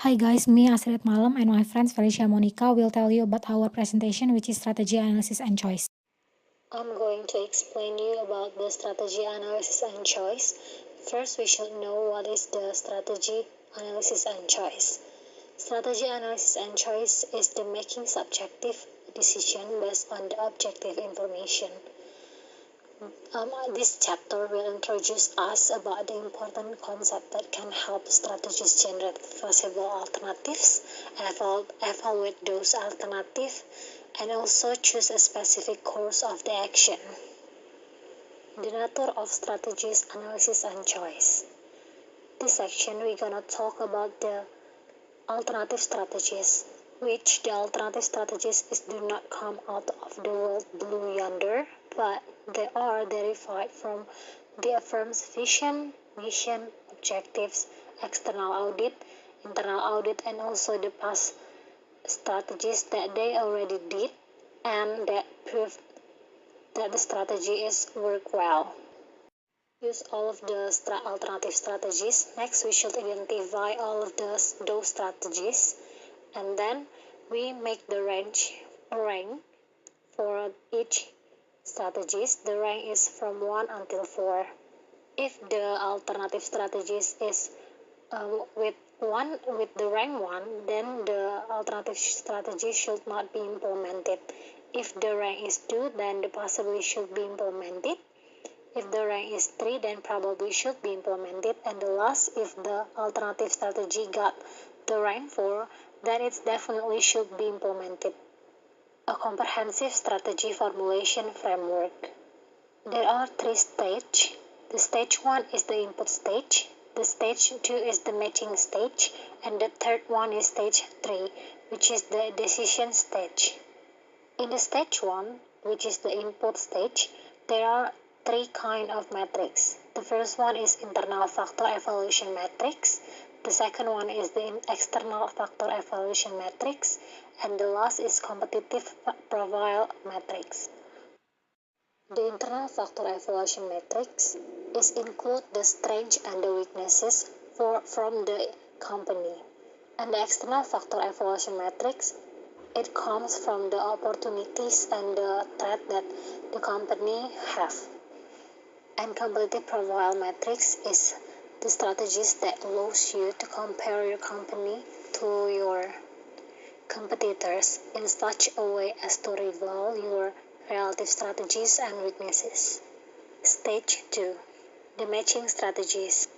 Hi guys, me ASTRI DATMALEM and my friends Felicia and Monika will tell you about our presentation, which is strategy analysis and choice. I'm going to explain you about the strategy analysis and choice. First, we should know what is the strategy analysis and choice. Strategy analysis and choice is the making subjective decision based on the objective information. This chapter will introduce us about the important concept that can help strategists generate feasible alternatives, evaluate those alternatives, and also choose a specific course of the action. The nature of strategies analysis and choice. This section we're gonna talk about the alternative strategies, which the alternative strategies do not come out of the world blue yonder, but they are derived from the firm's vision, mission, objectives, external audit, internal audit, and also the past strategies that they already did and that proved that the strategy is work well. Use all of the alternative strategies. Next, we should identify all of those strategies, and then we make the rank for each strategies. The rank is from 1 until 4. If the alternative strategies is with the rank 1, then the alternative strategy should not be implemented. If the rank is 2, then the possibly should be implemented. If the rank is 3, then probably should be implemented. And the last, if the alternative strategy got the rank 4, then it definitely should be implemented. A comprehensive strategy formulation framework. There are 3 stages. The stage 1 is the input stage, the stage 2 is the matching stage, and the third one is stage 3, which is the decision stage. In the stage 1, which is the input stage, there are 3 kinds of metrics. The first one is internal factor evaluation matrix, the second one is the external factor evaluation matrix, and the last is competitive profile matrix. The internal factor evaluation matrix is include the strengths and the weaknesses from the company. And the external factor evaluation matrix, it comes from the opportunities and the threat that the company have. And competitive profile matrix is the strategies that allows you to compare your company to your competitors in such a way as to reveal your relative strategies and weaknesses. Stage 2. The matching strategies.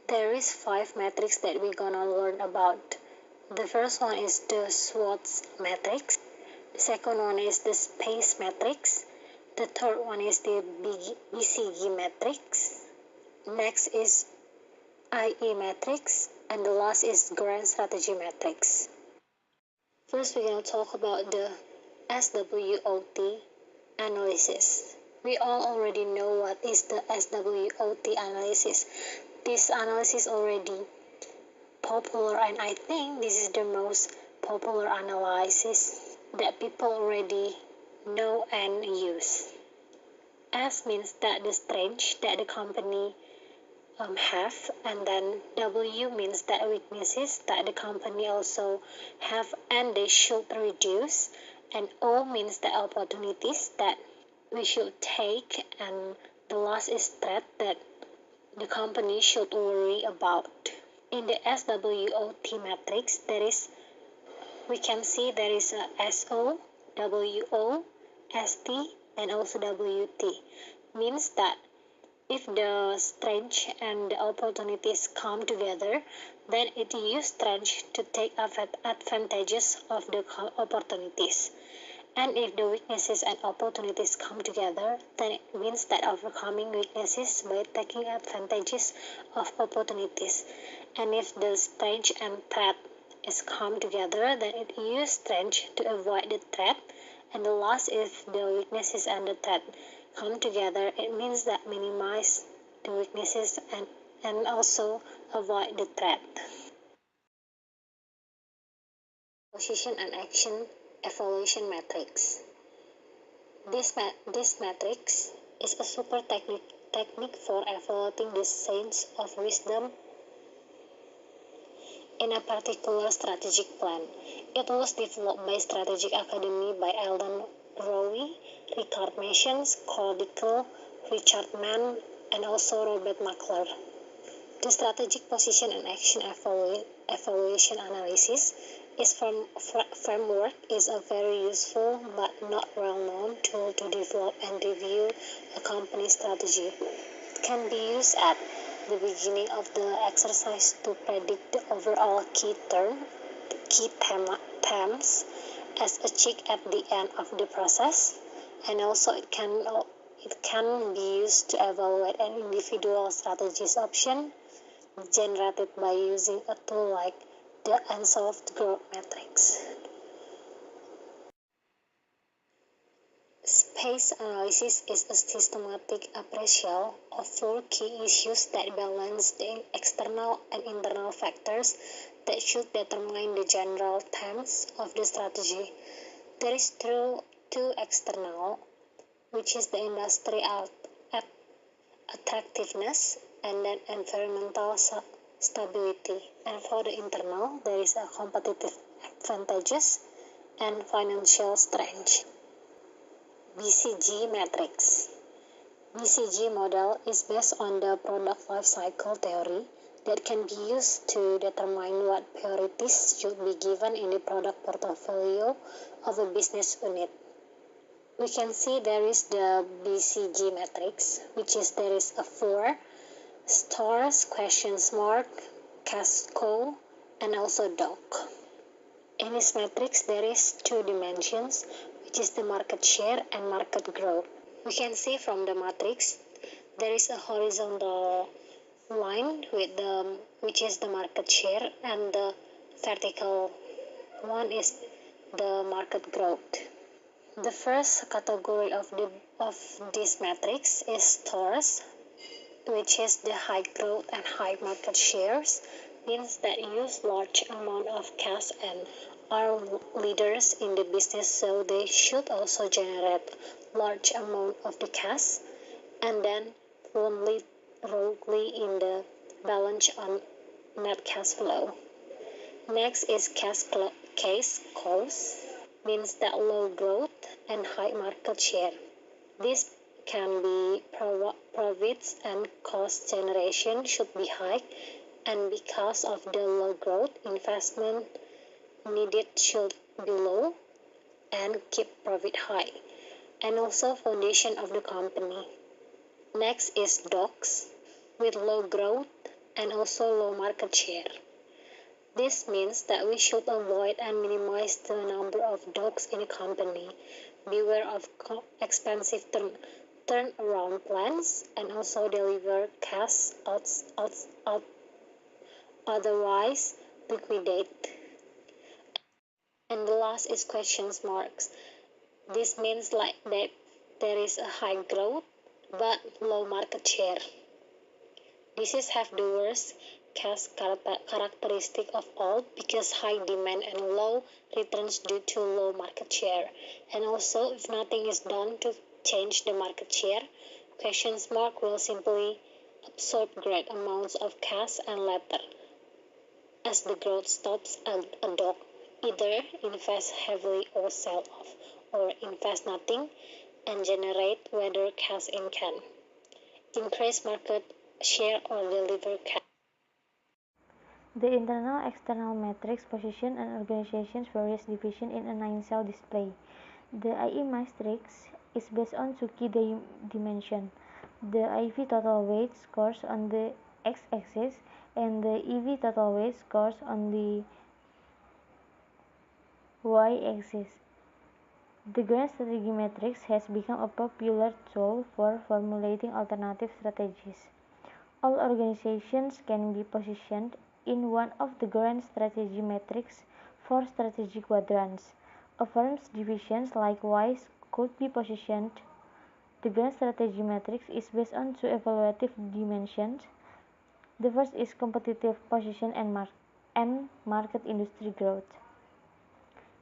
There is 5 metrics that we're gonna learn about. The first one is the SWOT matrix. The second one is the space matrix. The third one is the BCG matrix. Next is IE matrix. And the last is grand strategy matrix. First, we're going to talk about the SWOT analysis. We all already know what is the SWOT analysis. This analysis already popular, and I think this is the most popular analysis that people already know and use. S means that the strength that the company have, and then W means that weaknesses that the company also have and they should reduce, and O means the opportunities that we should take, and the last is threat that the company should worry about. In the SWOT matrix, we can see there is a SO, WO, ST, and also WT. Means that if the strength and the opportunities come together, then it uses strength to take advantages of the opportunities. And if the weaknesses and opportunities come together, then it means that overcoming weaknesses by taking advantages of opportunities. And if the strength and threat is come together, then it uses strength to avoid the threat. And the last, if the weaknesses and the threat come together, it means that minimize the weaknesses and also avoid the threat. Position and action evaluation matrix. This matrix is a super technique for evaluating the sense of wisdom in a particular strategic plan. It was developed by Strategic Academy by Eldon Rowe, Richard Mashins, Carl Dickel, Richard Mann, and also Robert McClure. The strategic position and action evaluation analysis framework is a very useful but not well-known tool to develop and review a company's strategy. It can be used at the beginning of the exercise to predict the overall key themes as a check at the end of the process, and also it can be used to evaluate an individual strategy's option generated by using a tool like the Unsolved Growth Matrix. Space analysis is a systematic appraisal of four key issues that balance the external and internal factors that should determine the general themes of the strategy. There is two external, which is the industry attractiveness and then environmental stability. And for the internal, there is a competitive advantages and financial strength. BCG matrix. BCG model is based on the product life cycle theory that can be used to determine what priorities should be given in the product portfolio of a business unit. We can see there is the BCG matrix, which is there is a 4 stars, questions mark, cash cow, and also dog. In this matrix, there is two dimensions, which is the market share and market growth. We can see from the matrix, there is a horizontal line which is the market share, and the vertical one is the market growth. The first category of this matrix is stores, which is the high growth and high market shares, means that use large amount of cash and are leaders in the business, so they should also generate large amount of the cash and then won't lead wrongly in the balance on net cash flow. Next is case cost, means that low growth and high market share. This can be profits and cost generation should be high, and because of the low growth, investment needed should be low and keep profit high, and also foundation of the company. Next is dogs, with low growth and also low market share. This means that we should avoid and minimize the number of dogs in a company. Beware of expensive turnaround plans and also deliver cash otherwise liquidate. And the last is questions marks. This means like that there is a high growth but low market share. This is have the worst cash characteristic of all, because high demand and low returns due to low market share. And also, if nothing is done to change the market share, questions mark will simply absorb great amounts of cash, and later, as the growth stops, a dog either invest heavily or sell off, or invest nothing and generate whether cash in can increase market share or deliver cash. The internal-external matrix position and organization's various divisions in a 9-cell display. The IE matrix is based on two key dimensions: the IV total weight scores on the x-axis and the EV total weight scores on the y-axis. The grand strategy matrix has become a popular tool for formulating alternative strategies. All organizations can be positioned in one of the grand strategy matrix for strategic quadrants. A firm's divisions likewise could be positioned. The grand strategy matrix is based on two evaluative dimensions. The first is competitive position and market industry growth.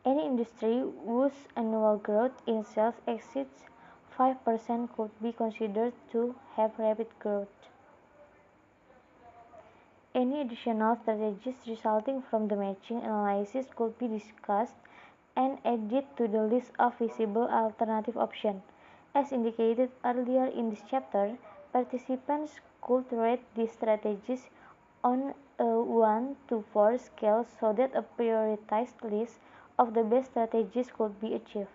Any industry whose annual growth in sales exceeds 5% could be considered to have rapid growth. Any additional strategies resulting from the matching analysis could be discussed and added to the list of feasible alternative options. As indicated earlier in this chapter, participants could rate these strategies on a 1 to 4 scale so that a prioritized list of the best strategies could be achieved.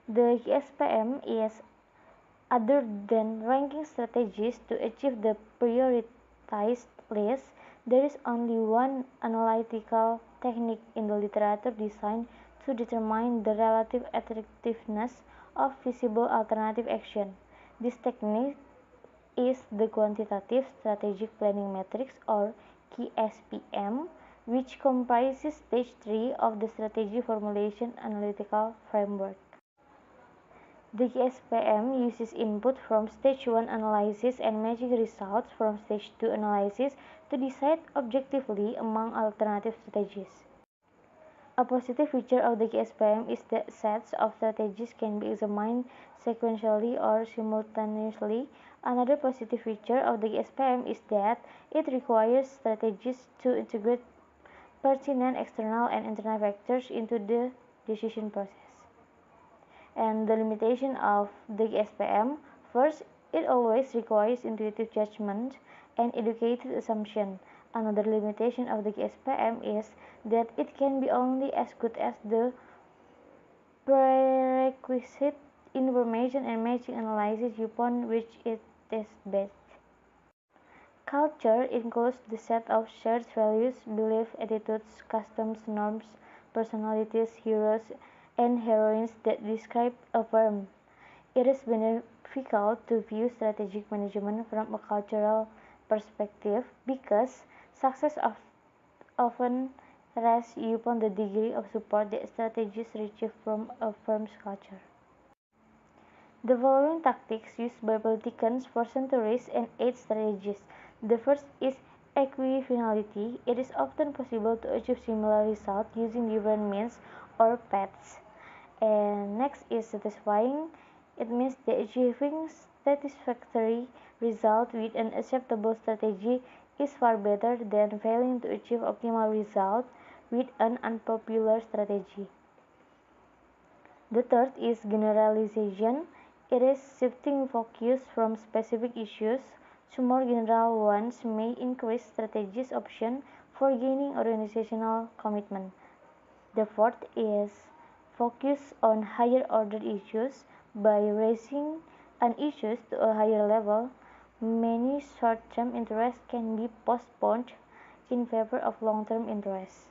The GSPM is other than ranking strategies to achieve the prioritized list. There is only one analytical technique in the literature designed to determine the relative attractiveness of feasible alternative action. This technique is the Quantitative Strategic Planning Matrix, or QSPM, which comprises stage 3 of the strategy formulation analytical framework. The GSPM uses input from stage 1 analysis and matching results from stage 2 analysis to decide objectively among alternative strategies. A positive feature of the GSPM is that sets of strategies can be examined sequentially or simultaneously. Another positive feature of the GSPM is that it requires strategies to integrate pertinent external and internal factors into the decision process. And the limitation of the SPM: first, it always requires intuitive judgment and educated assumption. Another limitation of the SPM is that it can be only as good as the prerequisite information and matching analysis upon which it is based. Culture includes the set of shared values, beliefs, attitudes, customs, norms, personalities, heroes, and heroines that describe a firm. It is beneficial to view strategic management from a cultural perspective because success often rests upon the degree of support that strategies receive from a firm's culture. The following tactics used by politicians for centuries and aid strategies. The first is equifinality. It is often possible to achieve similar results using different means or paths. And next is satisfying. It means that achieving satisfactory result with an acceptable strategy is far better than failing to achieve optimal result with an unpopular strategy. The third is generalization. It is shifting focus from specific issues to more general ones may increase strategies option for gaining organizational commitment. The fourth is focus on higher order issues. By raising an issue to a higher level, many short-term interests can be postponed in favor of long-term interests.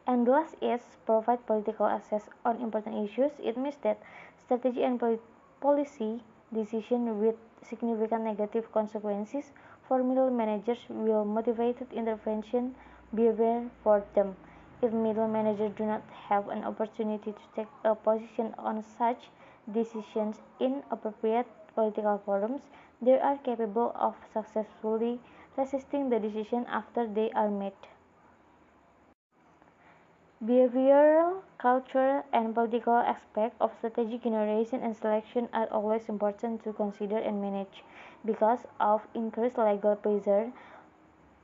And last is provide political access on important issues. It means that strategy and policy decisions with significant negative consequences for middle managers will motivated intervention behavior for them. If middle managers do not have an opportunity to take a position on such decisions in appropriate political forums, they are capable of successfully resisting the decision after they are made. Behavioral, cultural, and political aspects of strategic generation and selection are always important to consider and manage. Because of increased legal pressure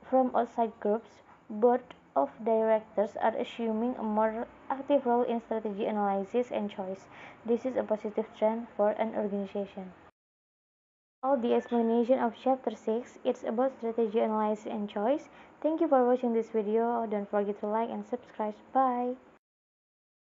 from outside groups, board of directors are assuming a more active role in strategy analysis and choice. This is a positive trend for an organization. All the explanation of chapter 6, it's about strategy analysis and choice. Thank you for watching this video. Don't forget to like and subscribe. Bye.